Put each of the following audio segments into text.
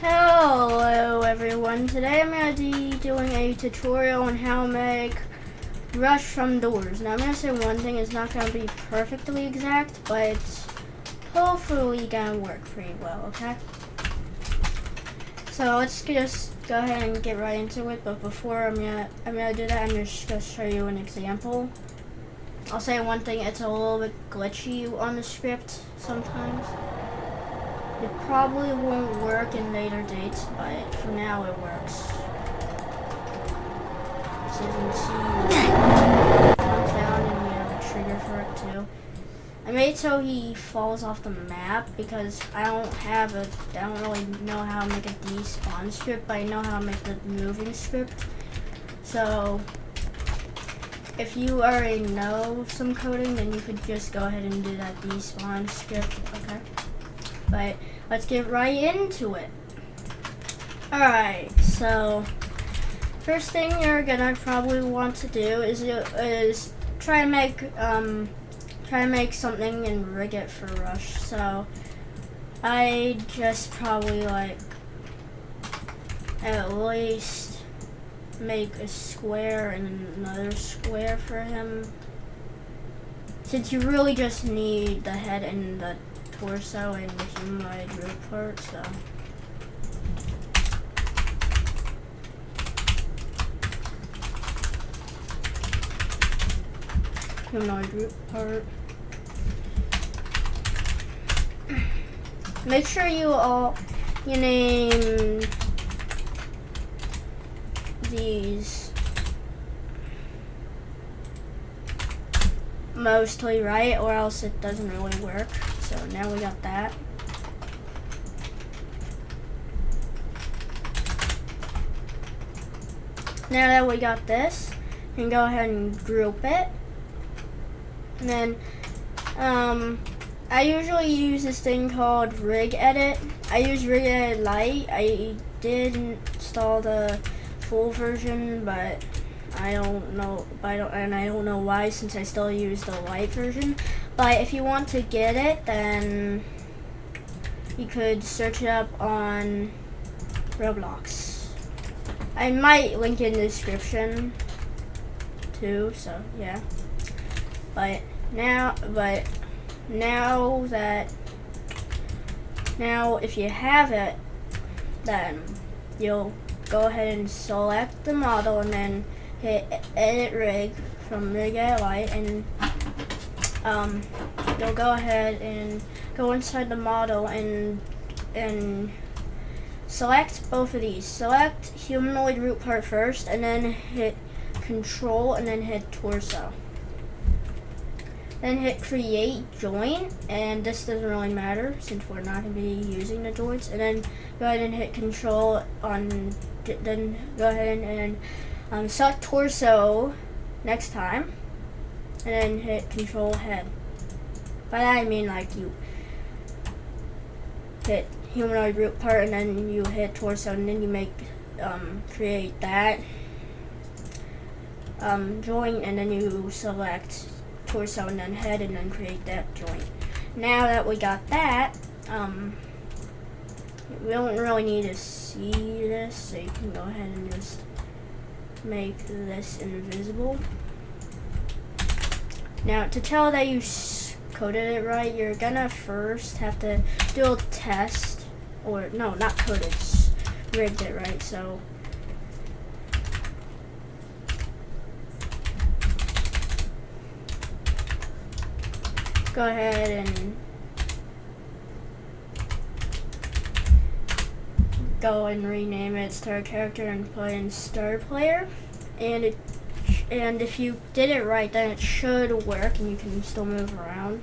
Hello everyone, today I'm going to be doing a tutorial on how to make rush from doors. Now I'm going to say one thing, it's not going to be perfectly exact, but it's hopefully going to work pretty well, okay? So let's just go ahead and get right into it, but before I'm gonna do that, I'm just going to show you an example. I'll say one thing, it's a little bit glitchy on the script sometimes. It probably won't work in later dates, but for now it works. So you can see it comes down and we have a trigger for it too. I made it so he falls off the map because I don't really know how to make a despawn script, but I know how to make the moving script. So if you already know some coding, then you could just go ahead and do that despawn script, okay? But let's get right into it. Alright, so first thing you're gonna probably want to do is try to make something and rig it for rush. So I just probably like at least make a square and another square for him, since you really just need the head and the torso and the humanoid root part. So humanoid root part. Make sure you name these mostly right, or else it doesn't really work. So now we got that. Now that we got this, you can go ahead and group it. And then I usually use this thing called Rig Edit. I use Rig Edit Lite. I did install the full version, but I don't know why, since I still use the light version. But if you want to get it, then you could search it up on Roblox. I might link in the description too, so yeah. But now if you have it, then you'll go ahead and select the model and then hit Edit Rig from Rig Edit Lite, and you'll go ahead and go inside the model and select both of these. Select humanoid root part first, and then hit Control and then hit Torso. Then hit Create Joint, and this doesn't really matter since we're not going to be using the joints. And then go ahead and hit Control on. Then go ahead and select Torso next time, and then hit Control Head. By that I mean like you hit humanoid root part and then you hit Torso, and then you make create that joint, and then you select Torso and then head and then create that joint. Now that we got that, we don't really need to see this, so you can go ahead and just make this invisible. Now to tell that you coded it right, you're gonna first have to do a test, or no, not coded, rigged it right. So go ahead and go and rename it Star Character and put in Star Player, and if you did it right, then it should work and you can still move around.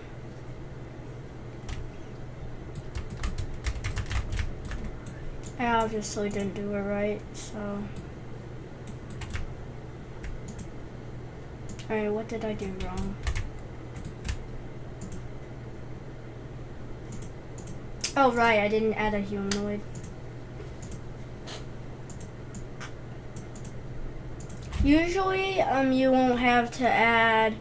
I obviously didn't do it right, so alright, what did I do wrong? Oh right, I didn't add a humanoid. Usually, you won't have to add,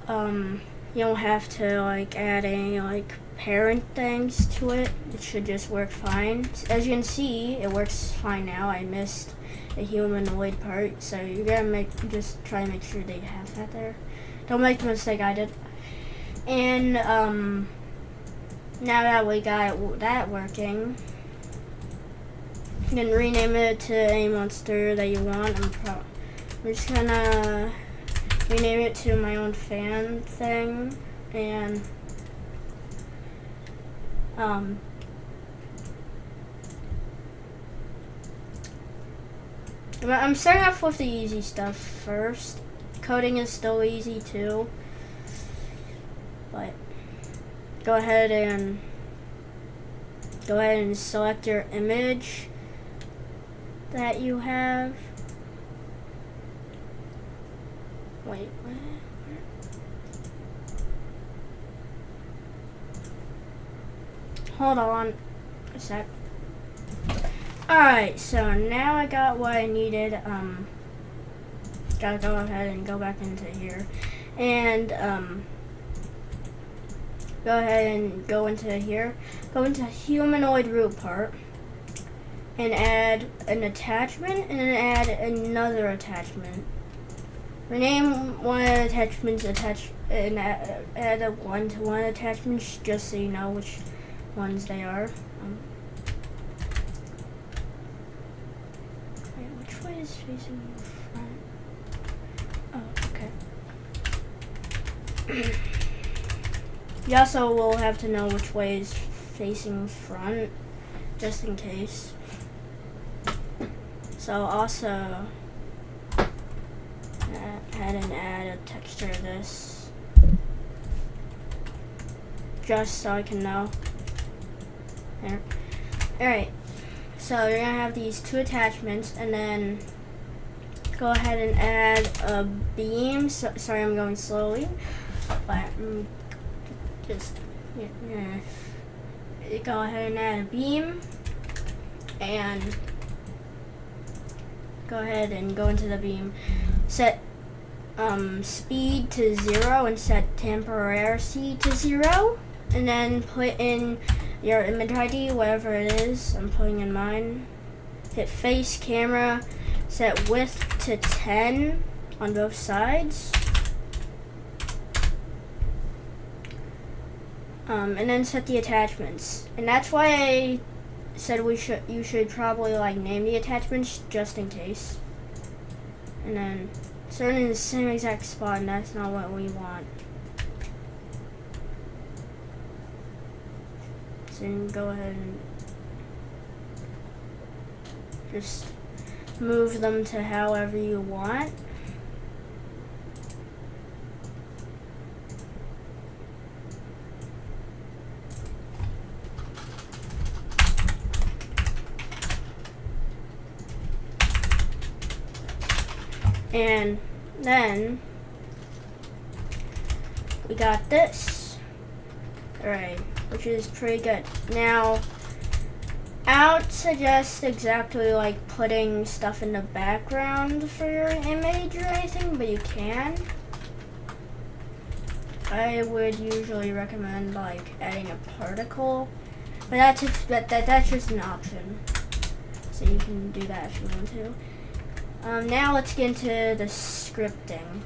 you don't have to like add any like parent things to it, it should just work fine. As you can see, it works fine now. I missed a humanoid part, so you gotta just try to make sure that you have that there. Don't make the mistake I did. And now that we got that working, you can rename it to any monster that you want. I'm just gonna rename it to my own fan thing, and I'm starting off with the easy stuff first. Coding is still easy too, but go ahead and select your image that you have. Wait, where? Hold on a sec. Alright, so now I got what I needed. Gotta go ahead and go back into here. And go ahead and go into here. Go into humanoid root part. And add an attachment, and then add another attachment. Rename one of the attachments and add a one-to-one attachments, just so you know which ones they are. Wait, which way is facing the front? Oh, okay. You also will have to know which way is facing front, just in case. So also add a texture of this, just so I can know. There. Alright, so you're gonna have these two attachments, and then go ahead and add a beam. Sorry, I'm going slowly, but just go ahead and add a beam, and go ahead and go into the beam. Set speed to 0 and set temporarity to 0, and then put in your image ID, whatever it is. I'm putting in mine. Hit face camera, set width to 10 on both sides, and then set the attachments. And that's why I said you should probably like name the attachments just in case. And then start in the same exact spot, and that's not what we want. So then go ahead and just move them to however you want. And then we got this. Alright, which is pretty good. Now, I don't suggest exactly like putting stuff in the background for your image or anything, but you can. I would usually recommend like adding a particle, but that's just an option. So you can do that if you want to. Now let's get into the scripting.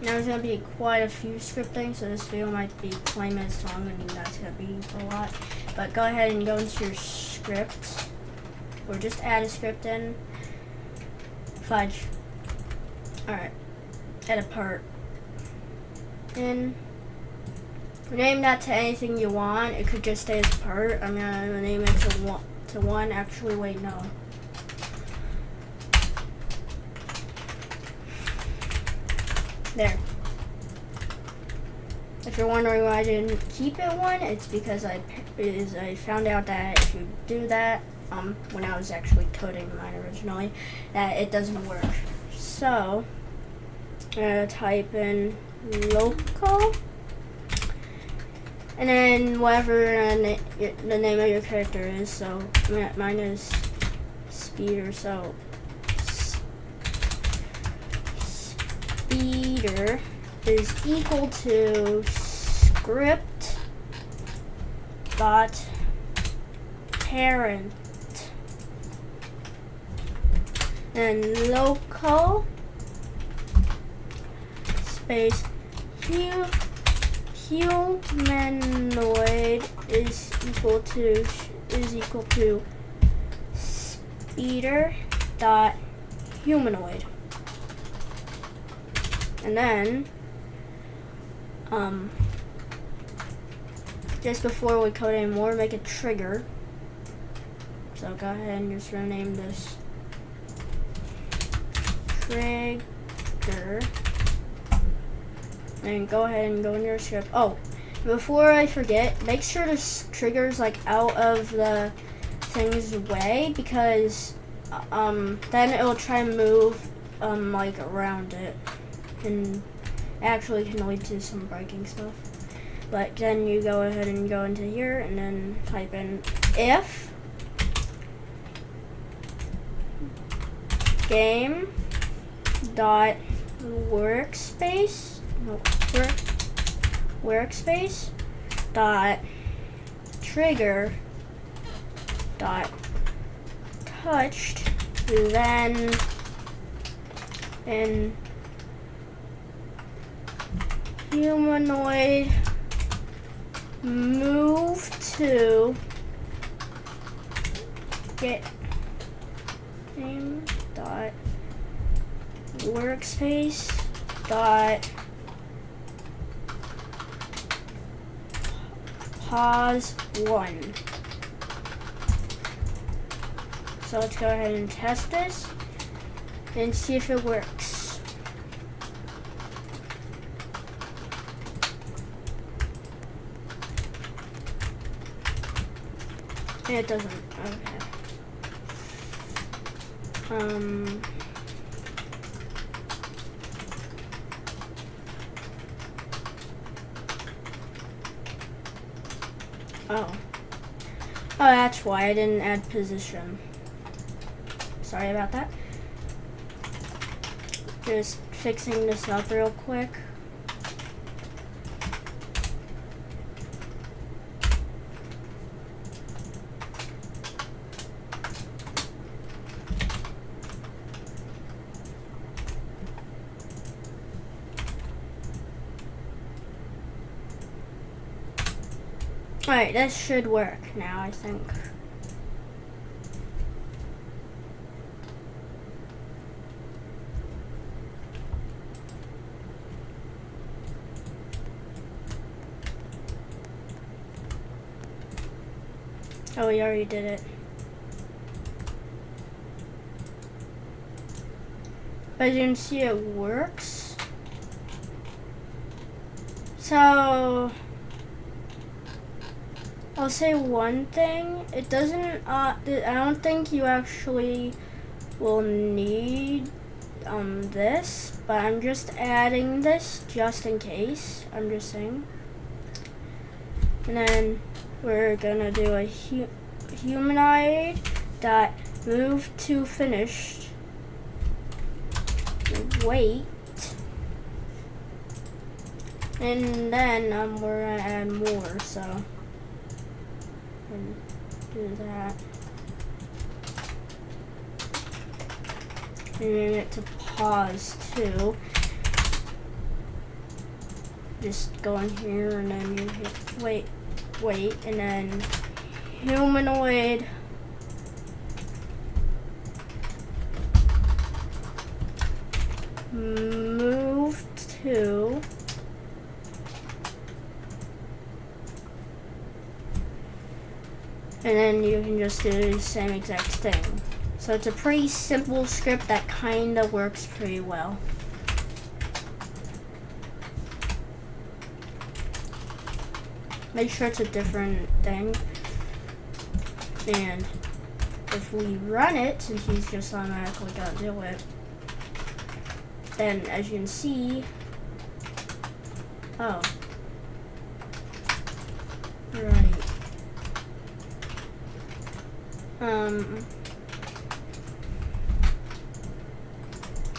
Now there's going to be quite a few scripting, so this video might be 20 minutes long, and that's going to be a lot. But go ahead and go into your script, or just add a script in. Fudge. Alright. Add a part in. Rename that to anything you want. It could just stay as part. I'm going to rename it to one. Actually, wait, no. There. If you're wondering why I didn't keep it one, it's because I found out that if you do that, when I was actually coding mine originally, that it doesn't work. So, I'm gonna type in local, and then whatever the name of your character is. So mine is Speeder. So Speeder is equal to script dot parent and local space humanoid is equal to speeder dot humanoid, and then just before we code anymore, make a trigger. So go ahead and just rename this trigger, and go ahead and go in your script. Oh, before I forget, make sure this trigger's like out of the thing's way, because then it'll try and move like around it, and actually can lead to some breaking stuff. But then you go ahead and go into here and then type in if game dot workspace dot trigger dot touched, then in humanoid move to get name dot workspace dot pause 1. So let's go ahead and test this and see if it works. And it doesn't. Okay. Oh, that's why I didn't add position. Sorry about that. Just fixing this up real quick. Alright, that should work now, I think. Oh, we already did it. As you can see, it works. So I'll say one thing. It doesn't, I don't think you actually will need this, but I'm just adding this just in case. I'm just saying. And then we're gonna do a humanoid dot move to finished. Wait. And then we're gonna add more, so and do that. And name it to pause too. Just go in here and then you hit wait, and then humanoid move to and then you can just do the same exact thing. So it's a pretty simple script that kind of works pretty well. Make sure it's a different thing. And if we run it, since he's just automatically gonna do it, then as you can see, oh, right.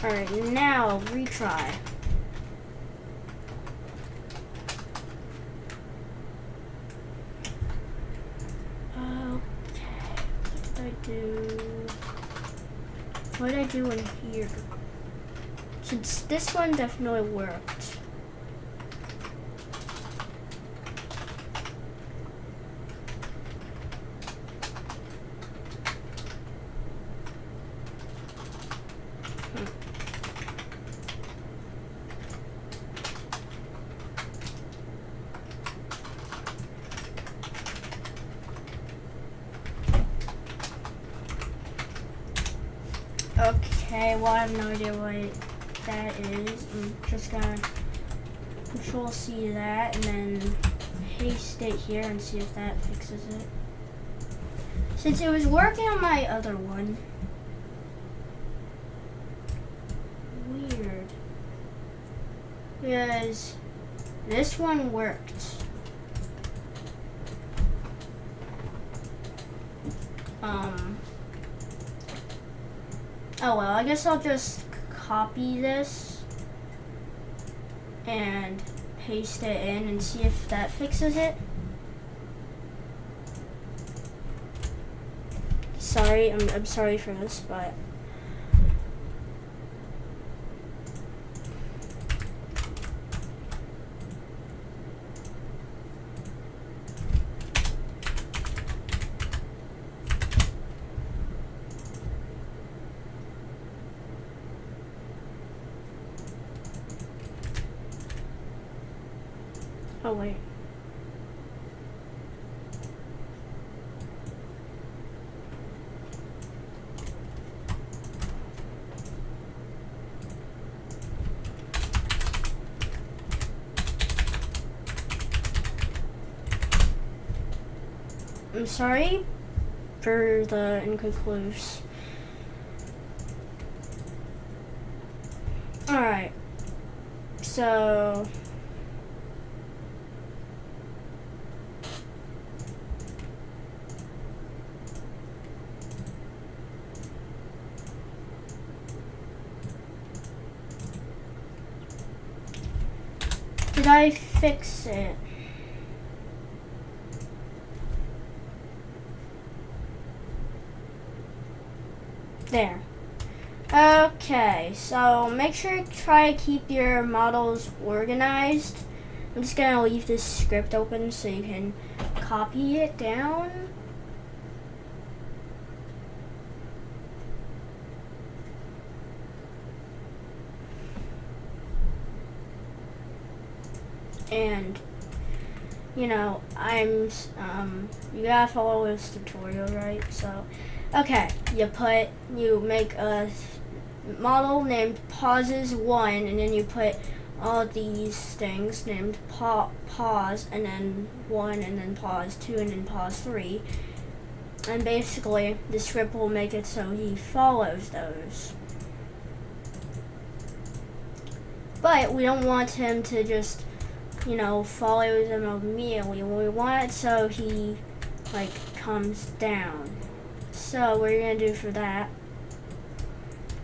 Alright, now retry. what did I do in here? Since this one definitely worked. Okay, well I have no idea what that is. I'm just gonna Control C that and then paste it here and see if that fixes it. Since it was working on my other one. Weird. Because this one worked. Oh well, I guess I'll just copy this and paste it in and see if that fixes it. Sorry, I'm sorry for this, but oh wait. I'm sorry for the inconclusive. Alright. So did I fix it? There. Okay, so make sure to try to keep your models organized. I'm just gonna leave this script open so you can copy it down. And you know, you gotta follow this tutorial, right? So, okay, you make a model named pauses1, and then you put all these things named pause, and then 1, and then pause 2, and then pause 3. And basically, the script will make it so he follows those. But we don't want him to just, you know, follow them immediately. We want it so he, like, comes down. So what you're gonna do for that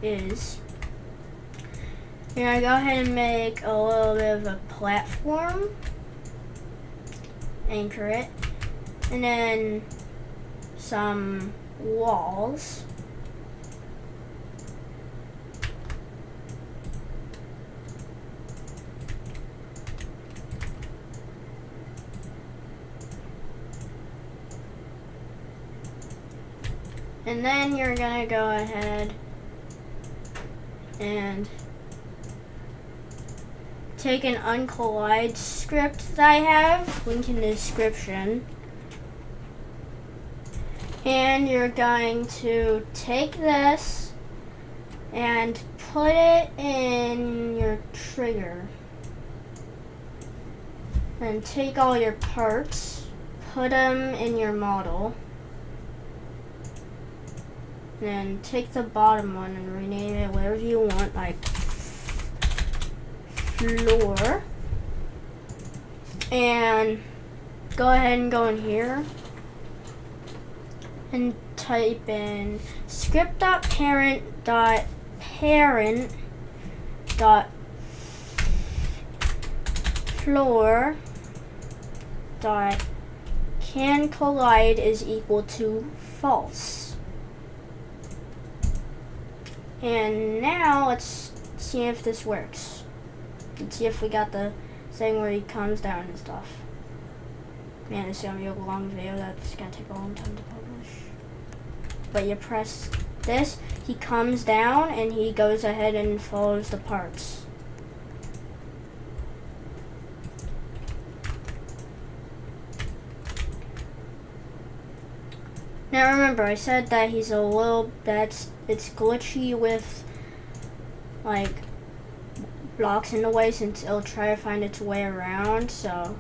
is you're gonna go ahead and make a little bit of a platform, anchor it, and then some walls. And then you're gonna go ahead and take an uncollide script that I have, link in the description. And you're going to take this and put it in your trigger. And take all your parts, put them in your model. Then take the bottom one and rename it whatever you want, like floor. And go ahead and go in here and type in script.parent.floor.canCollide is equal to false. And now let's see if this works. Let's see if we got the thing where he comes down and stuff. Man, this is gonna be a long video. That's gonna take a long time to publish. But you press this, he comes down and he goes ahead and follows the parts. Now remember, I said that he's a little, it's glitchy with like blocks in the way since it'll try to find its way around. So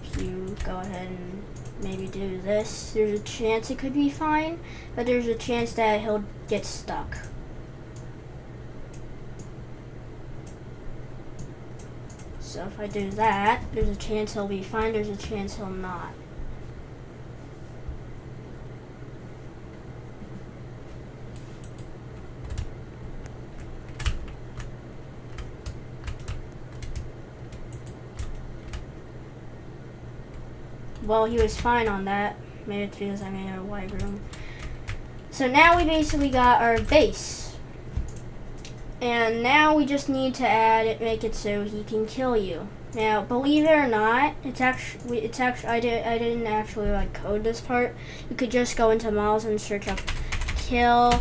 if you go ahead and maybe do this, there's a chance it could be fine, but there's a chance that he'll get stuck. So if I do that, there's a chance he'll be fine, there's a chance he'll not. Well, he was fine on that. Maybe it's because I made a wide room. So now we basically got our base. And now we just need to make it so he can kill you. Now, believe it or not, it's actually I didn't actually like code this part. You could just go into models and search up kill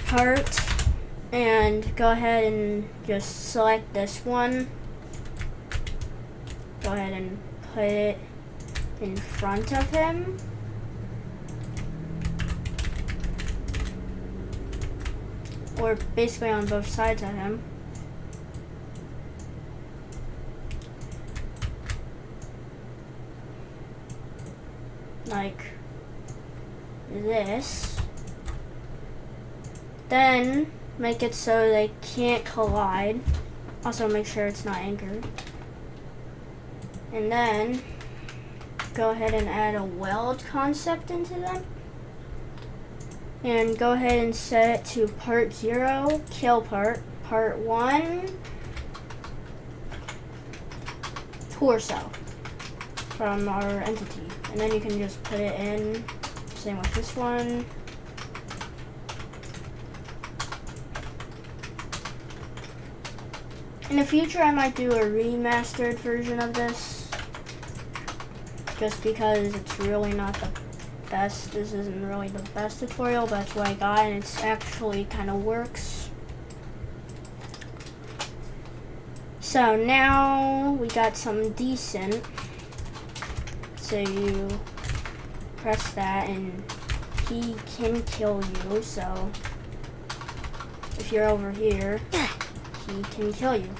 part and go ahead and just select this one. Go ahead and put it in front of him. Or basically on both sides of him. Like this. Then make it so they can't collide. Also make sure it's not anchored. And then go ahead and add a weld concept into them. And go ahead and set it to part 0, kill part 1, torso from our entity. And then you can just put it in, same with this one. In the future I might do a remastered version of this. Just because it's really not the best. This isn't really the best tutorial, but that's what I got, and it's actually kind of works. So now we got something decent. So you press that and he can kill you. So if you're over here, he can kill you.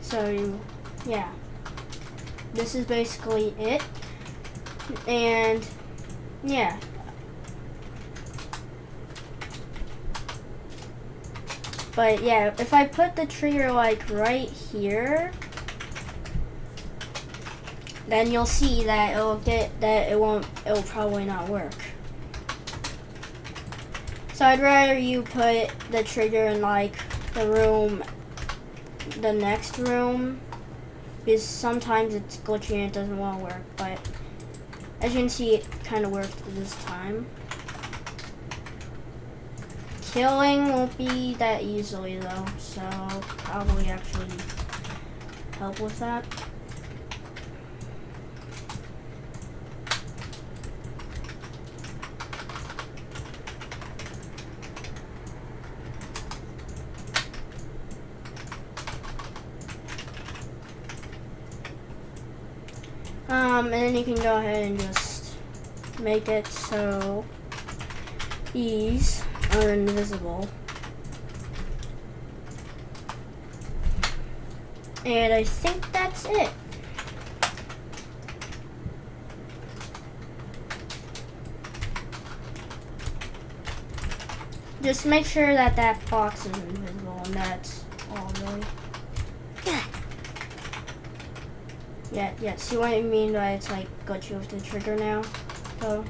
So, yeah, this is basically it, and yeah. But yeah, if I put the trigger like right here, then you'll see that it'll probably not work. So I'd rather you put the trigger in like the next room, because sometimes it's glitchy and it doesn't want to work, but as you can see, it kind of worked this time. Killing won't be that easily though, so I'll probably actually help with that. And then you can go ahead and just make it so these are invisible. And I think that's it. Just make sure that that box is invisible, and that's all really. Yeah, see what I mean by it's like glitchy with the trigger now, though.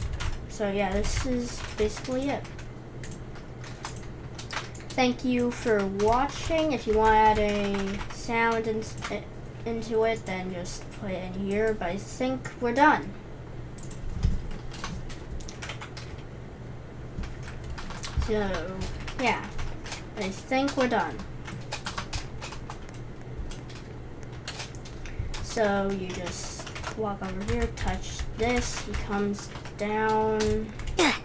So yeah, this is basically it. Thank you for watching. If you want to add a sound into it, then just put it in here, but I think we're done. So, yeah. I think we're done. So you just walk over here, touch this, he comes down. Yeah.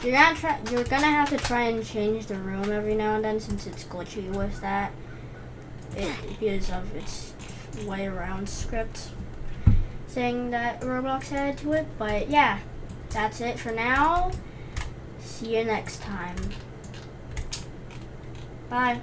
You're gonna have to try and change the room every now and then since it's glitchy with that. Because of its way around script saying that Roblox added to it. But yeah, that's it for now. See you next time. Bye.